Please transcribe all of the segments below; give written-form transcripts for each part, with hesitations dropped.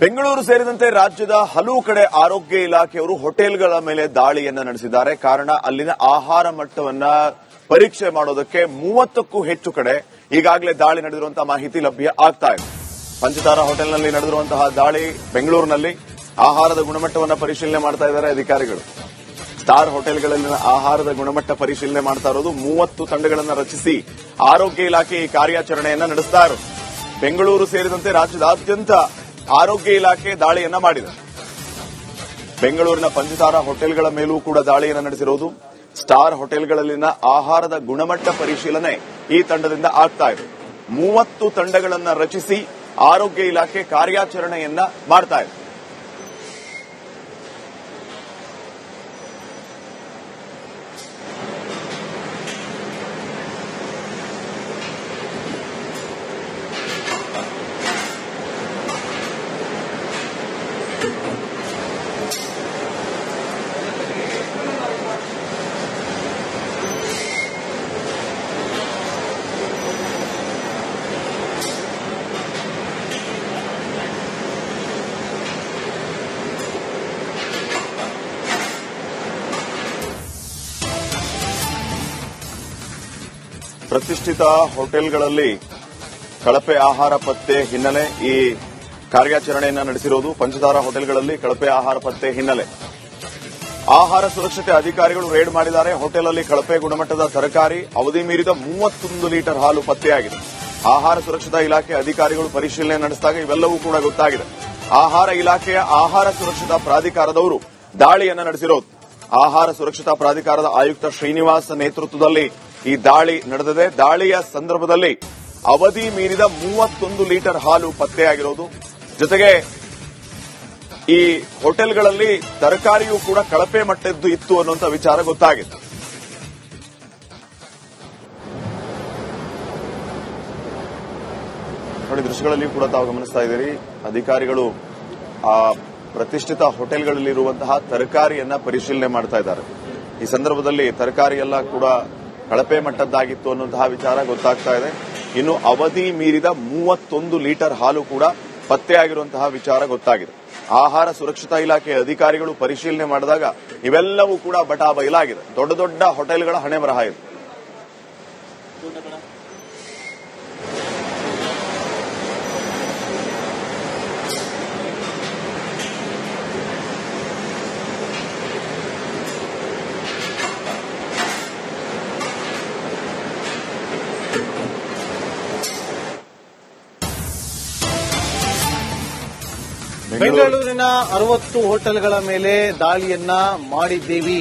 ಬೆಂಗಳೂರು ಸೇರಿದಂತೆ ರಾಜ್ಯದ ಹಲವು ಕಡೆ ಆರೋಗ್ಯ ಇಲಾಖೆಯವರು ಹೋಟೆಲ್ಗಳ ಮೇಲೆ ದಾಳಿಯನ್ನ ನಡೆಸಿದ್ದಾರೆ. ಕಾರಣ ಅಲ್ಲಿನ ಆಹಾರ ಮಟ್ಟವನ್ನ ಪರೀಕ್ಷೆ ಮಾಡೋದಕ್ಕೆ 30ಕ್ಕೂ ಹೆಚ್ಚು ಕಡೆ ಈಗಾಗಲೇ ದಾಳಿ ನಡೆದಿರುವಂತಹ ಮಾಹಿತಿ ಲಭ್ಯ ಆಗ್ತಾ ಇದೆ. ಪಂಚತಾರಾ ಹೋಟೆಲ್ನಲ್ಲಿ ನಡೆದಿರುವಂತಹ ದಾಳಿ ಬೆಂಗಳೂರಿನಲ್ಲಿ ಆಹಾರದ ಗುಣಮಟ್ಟವನ್ನು ಪರಿಶೀಲನೆ ಮಾಡ್ತಾ ಇದ್ದಾರೆ ಅಧಿಕಾರಿಗಳು. ಸ್ಟಾರ್ ಹೋಟೆಲ್ಗಳಲ್ಲಿನ ಆಹಾರದ ಗುಣಮಟ್ಟ ಪರಿಶೀಲನೆ ಮಾಡ್ತಾ ಇರೋದು 30 ತಂಡಗಳನ್ನು ರಚಿಸಿ ಆರೋಗ್ಯ ಇಲಾಖೆ ಈ ಕಾರ್ಯಾಚರಣೆಯನ್ನ ನಡೆಸ್ತಾ ಇರೋದು. ಬೆಂಗಳೂರು ಸೇರಿದಂತೆ ರಾಜ್ಯದಾದ್ಯಂತ ಆರೋಗ್ಯ ಇಲಾಖೆ ದಾಳಿಯನ್ನ ಮಾಡಿದೆ. ಬೆಂಗಳೂರಿನ ಪಂಚತಾರಾ ಹೋಟೆಲ್ಗಳ ಮೇಲೂ ಕೂಡ ದಾಳಿಯನ್ನು ನಡೆಸಿರುವುದು. ಸ್ಟಾರ್ ಹೋಟೆಲ್ಗಳಲ್ಲಿನ ಆಹಾರದ ಗುಣಮಟ್ಟ ಪರಿಶೀಲನೆ ಈ ತಂಡದಿಂದ ಆಗ್ತಾ ಇದೆ. 30 ತಂಡಗಳನ್ನು ರಚಿಸಿ ಆರೋಗ್ಯ ಇಲಾಖೆ ಕಾರ್ಯಾಚರಣೆಯನ್ನ ಮಾಡ್ತಾ ಇದೆ. ಪ್ರತಿಷ್ಠಿತ ಹೋಟೆಲ್ಗಳಲ್ಲಿ ಕಳಪೆ ಆಹಾರ ಪತ್ತೆ ಹಿನ್ನೆಲೆ ಈ ಕಾರ್ಯಾಚರಣೆಯನ್ನ ನಡೆಸಿರುವುದು. ಪಂಚತಾರಾ ಹೋಟೆಲ್ಗಳಲ್ಲಿ ಕಳಪೆ ಆಹಾರ ಪತ್ತೆ ಹಿನ್ನೆಲೆ ಆಹಾರ ಸುರಕ್ಷತೆ ಅಧಿಕಾರಿಗಳು ರೇಡ್ ಮಾಡಿದ್ದಾರೆ. ಹೋಟೆಲ್ನಲ್ಲಿ ಕಳಪೆ ಗುಣಮಟ್ಟದ ತರಕಾರಿ, ಅವಧಿ ಮೀರಿದ 31 ಲೀಟರ್ ಹಾಲು ಪತ್ತೆಯಾಗಿದೆ. ಆಹಾರ ಸುರಕ್ಷತಾ ಇಲಾಖೆ ಅಧಿಕಾರಿಗಳು ಪರಿಶೀಲನೆ ನಡೆಸಿದಾಗ ಇವೆಲ್ಲವೂ ಕೂಡ ಗೊತ್ತಾಗಿದೆ. ಆಹಾರ ಇಲಾಖೆಯ ಆಹಾರ ಸುರಕ್ಷತಾ ಪ್ರಾಧಿಕಾರದವರು ದಾಳಿಯನ್ನ ನಡೆಸಿರೋದು. ಆಹಾರ ಸುರಕ್ಷತಾ ಪ್ರಾಧಿಕಾರದ ಆಯುಕ್ತ ಶ್ರೀನಿವಾಸ್ ನೇತೃತ್ವದಲ್ಲಿ ಈ ದಾಳಿ ನಡೆದಿದೆ. ದಾಳಿಯ ಸಂದರ್ಭದಲ್ಲಿ ಅವಧಿ ಮೀರಿದ 31 ಲೀಟರ್ ಹಾಲು ಪತ್ತೆಯಾಗಿರೋದು. ಜೊತೆಗೆ ಈ ಹೋಟೆಲ್ಗಳಲ್ಲಿ ತರಕಾರಿಯೂ ಕೂಡ ಕಳಪೆ ಮಟ್ಟದ್ದು ಇತ್ತು ಅನ್ನುವಂಥ ವಿಚಾರ ಗೊತ್ತಾಗಿದೆ. ನೋಡಿ, ದೃಶ್ಯಗಳಲ್ಲಿ ಕೂಡ ತಾವು ಗಮನಿಸ್ತಾ ಇದ್ದೀರಿ. ಅಧಿಕಾರಿಗಳು ಆ ಪ್ರತಿಷ್ಠಿತ ಹೋಟೆಲ್ಗಳಲ್ಲಿರುವಂತಹ ತರಕಾರಿಯನ್ನ ಪರಿಶೀಲನೆ ಮಾಡ್ತಾ ಇದ್ದಾರೆ. ಈ ಸಂದರ್ಭದಲ್ಲಿ ತರಕಾರಿ ಎಲ್ಲ ಕೂಡ ಕಳಪೆ ಮಟ್ಟದ್ದಾಗಿತ್ತು ಅನ್ನುವಂತಹ ವಿಚಾರ ಗೊತ್ತಾಗ್ತಾ ಇದೆ. ಇನ್ನು ಅವಧಿ ಮೀರಿದ 31 ಲೀಟರ್ ಹಾಲು ಕೂಡ ಪತ್ತೆಯಾಗಿರುವಂತಹ ವಿಚಾರ ಗೊತ್ತಾಗಿದೆ. ಆಹಾರ ಸುರಕ್ಷತಾ ಇಲಾಖೆ ಅಧಿಕಾರಿಗಳು ಪರಿಶೀಲನೆ ಮಾಡಿದಾಗ ಇವೆಲ್ಲವೂ ಕೂಡ ಬಟಾ ಬಯಲಾಗಿದೆ. ದೊಡ್ಡ ದೊಡ್ಡ ಹೋಟೆಲ್ಗಳ ಹಣೆ ಬರಹ ಇದೆ. ಬೆಂಗಳೂರಿನ 60 ಹೋಟೆಲ್ಗಳ ಮೇಲೆ ದಾಳಿಯನ್ನ ಮಾಡಿದ್ದೀವಿ.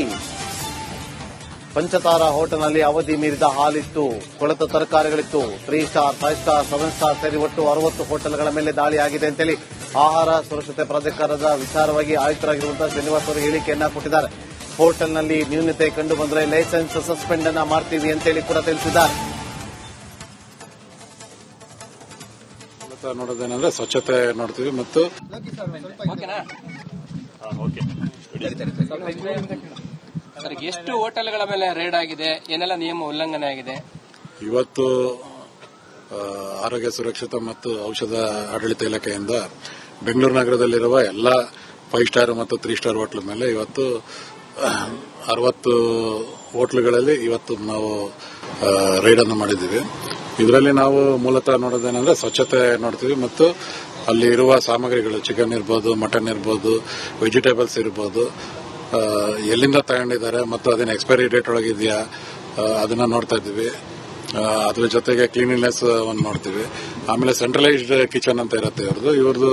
ಪಂಚತಾರಾ ಹೋಟೆಲ್ನಲ್ಲಿ ಅವಧಿ ಮೀರಿದ ಹಾಲಿತ್ತು, ಕೊಳೆತ ತರಕಾರಿಗಳಿತ್ತು. 3 ಸ್ಟಾರ್, 5 ಸ್ಟಾರ್, 7 ಸ್ಟಾರ್ ಸೇರಿ ಒಟ್ಟು 60 ಹೋಟೆಲ್ಗಳ ಮೇಲೆ ದಾಳಿಯಾಗಿದೆ ಅಂತೇಳಿ ಆಹಾರ ಸುರಕ್ಷತೆ ಪ್ರಾಧಿಕಾರದ ವಿಚಾರವಾಗಿ ಆಯುಕ್ತರಾಗಿರುವಂತಹ ಶ್ರೀನಿವಾಸ್ ಅವರು ಹೇಳಿಕೆಯನ್ನ ಕೊಟ್ಟಿದ್ದಾರೆ. ಹೋಟೆಲ್ನಲ್ಲಿ ನ್ಯೂನತೆ ಕಂಡು ಬಂದರೆ ಲೈಸೆನ್ಸ್ ಸಸ್ಪೆಂಡ್ ಅನ್ನ ಮಾಡ್ತೀವಿ ಅಂತೇಳಿ ಕೂಡ ತಿಳಿಸಿದ್ದಾರೆ. ನೋಡೋದೇನಂದ್ರೆ ಸ್ವಚ್ಛತೆ ನೋಡ್ತೀವಿ ಮತ್ತು ಎಷ್ಟು ಹೋಟೆಲ್ಗಳ ಮೇಲೆ ರೇಡ್ ಆಗಿದೆ, ಏನೆಲ್ಲ ನಿಯಮ ಉಲ್ಲಂಘನೆ ಆಗಿದೆ? ಇವತ್ತು ಆರೋಗ್ಯ ಸುರಕ್ಷತಾ ಮತ್ತು ಔಷಧ ಆಡಳಿತ ಇಲಾಖೆಯಿಂದ ಬೆಂಗಳೂರು ನಗರದಲ್ಲಿರುವ ಎಲ್ಲ 5 ಸ್ಟಾರ್ ಮತ್ತು 3 ಸ್ಟಾರ್ ಹೋಟ್ಲ್ ಮೇಲೆ ಇವತ್ತು 60 ಹೋಟ್ಲುಗಳಲ್ಲಿ ಇವತ್ತು ನಾವು ರೈಡ್ ಅನ್ನು ಮಾಡಿದ್ದೀವಿ. ಇದರಲ್ಲಿ ನಾವು ಮೂಲತಃ ನೋಡೋದೇನೆಂದ್ರೆ ಸ್ವಚ್ಛತೆ ನೋಡ್ತೀವಿ ಮತ್ತು ಅಲ್ಲಿ ಇರುವ ಸಾಮಗ್ರಿಗಳು, ಚಿಕನ್ ಇರ್ಬೋದು, ಮಟನ್ ಇರ್ಬೋದು, ವೆಜಿಟೇಬಲ್ಸ್ ಇರ್ಬೋದು, ಎಲ್ಲಿಂದ ತಗೊಂಡಿದ್ದಾರೆ ಮತ್ತು ಅದನ್ನ ಎಕ್ಸ್ಪೈರಿ ಡೇಟ್ ಒಳಗಿದೆಯಾ ಅದನ್ನ ನೋಡ್ತಾ ಇದ್ದೀವಿ. ಅದ್ರ ಜೊತೆಗೆ ಕ್ಲೀನಿನೆಸ್ ಒಂದು ನೋಡ್ತೀವಿ. ಆಮೇಲೆ ಸೆಂಟ್ರಲೈಸ್ಡ್ ಕಿಚನ್ ಅಂತ ಇರುತ್ತೆ ಇವ್ರದ್ದು.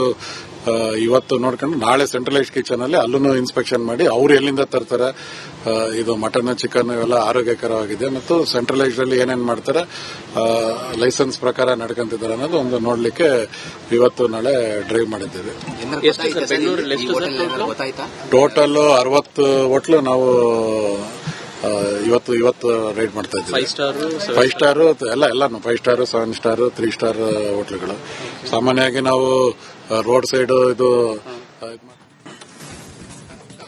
ಇವತ್ತು ನೋಡ್ಕೊಂಡು ನಾಳೆ ಸೆಂಟ್ರಲೈಸ್ಡ್ ಕಿಚನ್ ಅಲ್ಲಿ ಅಲ್ಲೂ ಇನ್ಸ್ಪೆಕ್ಷನ್ ಮಾಡಿ ಅವ್ರು ಎಲ್ಲಿಂದ ತರ್ತಾರೆ, ಇದು ಮಟನ್, ಚಿಕನ್ ಇವೆಲ್ಲ ಆರೋಗ್ಯಕರವಾಗಿದೆ ಮತ್ತು ಸೆಂಟ್ರಲೈಸ್ಡ್ ಅಲ್ಲಿ ಏನೇನ್ ಮಾಡ್ತಾರೆ, ಲೈಸೆನ್ಸ್ ಪ್ರಕಾರ ನಡ್ಕೊಂತಿದ್ದಾರೆ ಅನ್ನೋದು ಒಂದು ನೋಡ್ಲಿಕ್ಕೆ ಇವತ್ತು ನಾಳೆ ಡ್ರೈವ್ ಮಾಡಿದ್ದೇವೆ. ಟೋಟಲ್ 60 ಹೋಟ್ಲು ನಾವು ಇವತ್ತು ರೈಡ್ ಮಾಡ್ತಾ ಇದ್ದೀವಿ. 5 ಸ್ಟಾರ್ ಎಲ್ಲಾನು 5 ಸ್ಟಾರ್, 7 ಸ್ಟಾರ್, 3 ಸ್ಟಾರ್ ಹೋಟ್ಲುಗಳು. ಸಾಮಾನ್ಯವಾಗಿ ನಾವು ರೋಡ್ ಸೈಡ್ ಇದು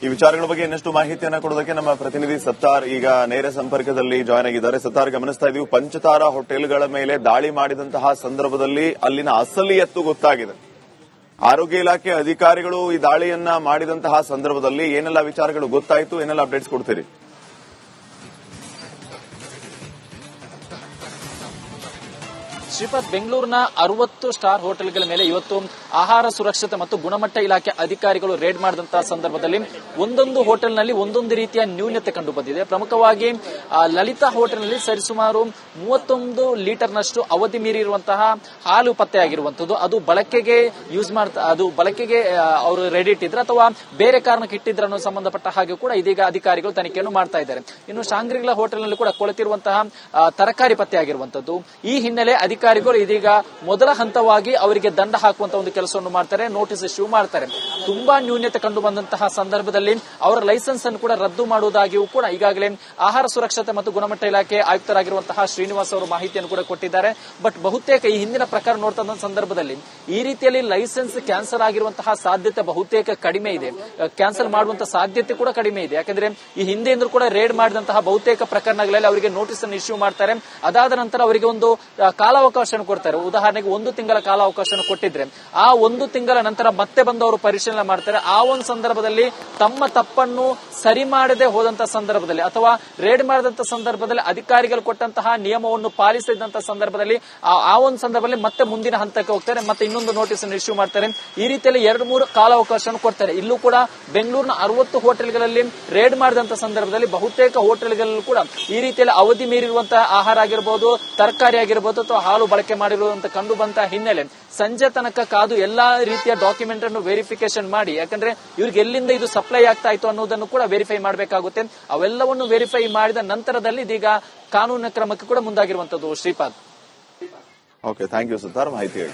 ಈ ವಿಚಾರಗಳ ಬಗ್ಗೆ ಇನ್ನಷ್ಟು ಮಾಹಿತಿಯನ್ನು ಕೊಡೋದಕ್ಕೆ ನಮ್ಮ ಪ್ರತಿನಿಧಿ ಸತ್ತಾರ್ ಈಗ ನೇರ ಸಂಪರ್ಕದಲ್ಲಿ ಜಾಯ್ನ್ ಆಗಿದ್ದಾರೆ. ಸತ್ತಾರ್, ಗಮನಿಸ್ತಾ ಇದೀವಿ ಪಂಚತಾರಾ ಹೋಟೆಲ್ಗಳ ಮೇಲೆ ದಾಳಿ ಮಾಡಿದಂತಹ ಸಂದರ್ಭದಲ್ಲಿ ಅಲ್ಲಿನ ಅಸಲಿಯತ್ತು ಗೊತ್ತಾಗಿದೆ. ಆರೋಗ್ಯ ಇಲಾಖೆ ಅಧಿಕಾರಿಗಳು ಈ ದಾಳಿಯನ್ನ ಮಾಡಿದಂತಹ ಸಂದರ್ಭದಲ್ಲಿ ಏನೆಲ್ಲ ವಿಚಾರಗಳು ಗೊತ್ತಾಯಿತು, ಏನೆಲ್ಲ ಅಪ್ಡೇಟ್ಸ್ ಕೊಡ್ತೀರಿ? ಶ್ರೀಪಾದ್, ಬೆಂಗಳೂರಿನ 60 ಸ್ಟಾರ್ ಹೋಟೆಲ್ಗಳ ಮೇಲೆ ಇವತ್ತು ಆಹಾರ ಸುರಕ್ಷತೆ ಮತ್ತು ಗುಣಮಟ್ಟ ಇಲಾಖೆ ಅಧಿಕಾರಿಗಳು ರೇಡ್ ಮಾಡಿದಂತಹ ಸಂದರ್ಭದಲ್ಲಿ ಒಂದೊಂದು ಹೋಟೆಲ್ನಲ್ಲಿ ಒಂದೊಂದು ರೀತಿಯ ನ್ಯೂನತೆ ಕಂಡು ಬಂದಿದೆ. ಪ್ರಮುಖವಾಗಿ ಲಲಿತಾ ಹೋಟೆಲ್ನಲ್ಲಿ ಸರಿಸುಮಾರು 31 ಲೀಟರ್ನಷ್ಟು ಅವಧಿ ಮೀರಿರುವಂತಹ ಹಾಲು ಪತ್ತೆಯಾಗಿರುವಂತದ್ದು. ಅದು ಬಳಕೆಗೆ ಅವರು ರೆಡಿ ಇಟ್ಟಿದ್ರು ಅಥವಾ ಬೇರೆ ಕಾರಣಕ್ಕೆ ಇಟ್ಟಿದ್ರು ಅನ್ನೋ ಸಂಬಂಧಪಟ್ಟ ಹಾಗೆ ಕೂಡ ಇದೀಗ ಅಧಿಕಾರಿಗಳು ತನಿಖೆಯನ್ನು ಮಾಡ್ತಾ ಇದ್ದಾರೆ. ಇನ್ನು ಶಾಂಗ್ರಿಲಾ ಹೋಟೆಲ್ನಲ್ಲಿ ಕೂಡ ಕೊಳೆತಿರುವಂತಹ ತರಕಾರಿ ಪತ್ತೆಯಾಗಿರುವಂತದ್ದು. ಈ ಹಿನ್ನೆಲೆ ಅಧಿಕಾರಿಗಳು ಇದೀಗ ಮೊದಲ ಹಂತವಾಗಿ ಅವರಿಗೆ ದಂಡ ಹಾಕುವಂತ ಒಂದು ಕೆಲಸವನ್ನು ಮಾಡ್ತಾರೆ, ನೋಟಿಸ್ ಇಶ್ಯೂ ಮಾಡ್ತಾರೆ. ತುಂಬಾ ನ್ಯೂನತೆ ಕಂಡು ಬಂದಂತಹ ಸಂದರ್ಭದಲ್ಲಿ ಅವರ ಲೈಸೆನ್ಸ್ ಅನ್ನು ಕೂಡ ರದ್ದು ಮಾಡುವುದಾಗಿಯೂ ಕೂಡ ಈಗಾಗಲೇ ಆಹಾರ ಸುರಕ್ಷತೆ ಮತ್ತು ಗುಣಮಟ್ಟ ಇಲಾಖೆ ಆಯುಕ್ತರಾಗಿರುವಂತಹ ಶ್ರೀನಿವಾಸ್ ಅವರು ಮಾಹಿತಿಯನ್ನು ಕೂಡ ಕೊಟ್ಟಿದ್ದಾರೆ. ಬಟ್ ಬಹುತೇಕ ಈ ಹಿಂದಿನ ಪ್ರಕಾರ ನೋಡ್ತಾ ಸಂದರ್ಭದಲ್ಲಿ ಈ ರೀತಿಯಲ್ಲಿ ಲೈಸೆನ್ಸ್ ಕ್ಯಾನ್ಸಲ್ ಆಗಿರುವಂತಹ ಸಾಧ್ಯತೆ ಬಹುತೇಕ ಕಡಿಮೆ ಇದೆ, ಕ್ಯಾನ್ಸಲ್ ಮಾಡುವಂತಹ ಸಾಧ್ಯತೆ ಕೂಡ ಕಡಿಮೆ ಇದೆ. ಯಾಕಂದ್ರೆ ಈ ಹಿಂದೆಂದ್ರೂ ಕೂಡ ರೇಡ್ ಮಾಡಿದಂತಹ ಬಹುತೇಕ ಪ್ರಕರಣಗಳಲ್ಲಿ ಅವರಿಗೆ ನೋಟಿಸ್ ಅನ್ನು ಇಶ್ಯೂ ಮಾಡ್ತಾರೆ. ಅದಾದ ನಂತರ ಅವರಿಗೆ ಒಂದು ಕಾಲಾವಕಾಶ ಕೊಡ್ತಾರೆ. ಉದಾಹರಣೆಗೆ 1 ತಿಂಗಳ ಕಾಲಾವಕಾಶ ಕೊಟ್ಟಿದ್ರೆ ಆ 1 ತಿಂಗಳ ನಂತರ ಮತ್ತೆ ಬಂದು ಅವರು ಪರಿಶೀಲನೆ ಮಾಡ್ತಾರೆ. ಆ ಒಂದು ಸಂದರ್ಭದಲ್ಲಿ ತಮ್ಮ ತಪ್ಪನ್ನು ಸರಿ ಮಾಡದೆ ಹೋದಂತಹ ಸಂದರ್ಭದಲ್ಲಿ ಅಥವಾ ರೇಡ್ ಮಾಡಿದಂತಹ ಸಂದರ್ಭದಲ್ಲಿ ಅಧಿಕಾರಿಗಳು ಕೊಟ್ಟಂತಹ ನಿಯಮವನ್ನು ಪಾಲಿಸಿದಂತಹ ಸಂದರ್ಭದಲ್ಲಿ ಆ ಒಂದು ಸಂದರ್ಭದಲ್ಲಿ ಮತ್ತೆ ಮುಂದಿನ ಹಂತಕ್ಕೆ ಹೋಗ್ತಾರೆ, ಮತ್ತೆ ಇನ್ನೊಂದು ನೋಟಿಸ್ ಅನ್ನು ಇಶ್ಯೂ ಮಾಡ್ತಾರೆ. ಈ ರೀತಿಯಲ್ಲಿ 2-3 ಕಾಲಾವಕಾಶ ಕೊಡ್ತಾರೆ. ಇಲ್ಲೂ ಕೂಡ ಬೆಂಗಳೂರಿನ 60 ಹೋಟೆಲ್ಗಳಲ್ಲಿ ರೇಡ್ ಮಾಡಿದಂತಹ ಸಂದರ್ಭದಲ್ಲಿ ಬಹುತೇಕ ಹೋಟೆಲ್ಗಳಲ್ಲೂ ಕೂಡ ಈ ರೀತಿಯಲ್ಲಿ ಅವಧಿ ಮೀರಿರುವಂತಹ ಆಹಾರ ಆಗಿರಬಹುದು, ತರಕಾರಿ ಆಗಿರಬಹುದು ಅಥವಾ ಹಾಲು ಬಳಕೆ ಮಾಡಿರುವಂತ ಕಂಡು ಬಂತ ಹಿನ್ನೆಲೆ ಸಂಜೆ ತನಕ ಕಾದು ಎಲ್ಲಾ ರೀತಿಯ ಡಾಕ್ಯುಮೆಂಟ್ ಅನ್ನು ವೆರಿಫಿಕೇಶನ್ ಮಾಡಿ, ಯಾಕಂದ್ರೆ ಇವ್ರಿಗೆ ಎಲ್ಲಿಂದ ಇದು ಸಪ್ಲೈ ಆಗ್ತಾ ಇತ್ತು ಅನ್ನೋದನ್ನು ಕೂಡ ವೆರಿಫೈ ಮಾಡಬೇಕಾಗುತ್ತೆ. ಅವೆಲ್ಲವನ್ನು ವೆರಿಫೈ ಮಾಡಿದ ನಂತರದಲ್ಲಿ ಇದೀಗ ಕಾನೂನಿನ ಕ್ರಮಕ್ಕೆ ಕೂಡ ಮುಂದಾಗಿರುವಂತದ್ದು. Shripad. Okay, thank you Sitar ಮಾಹಿತಿ.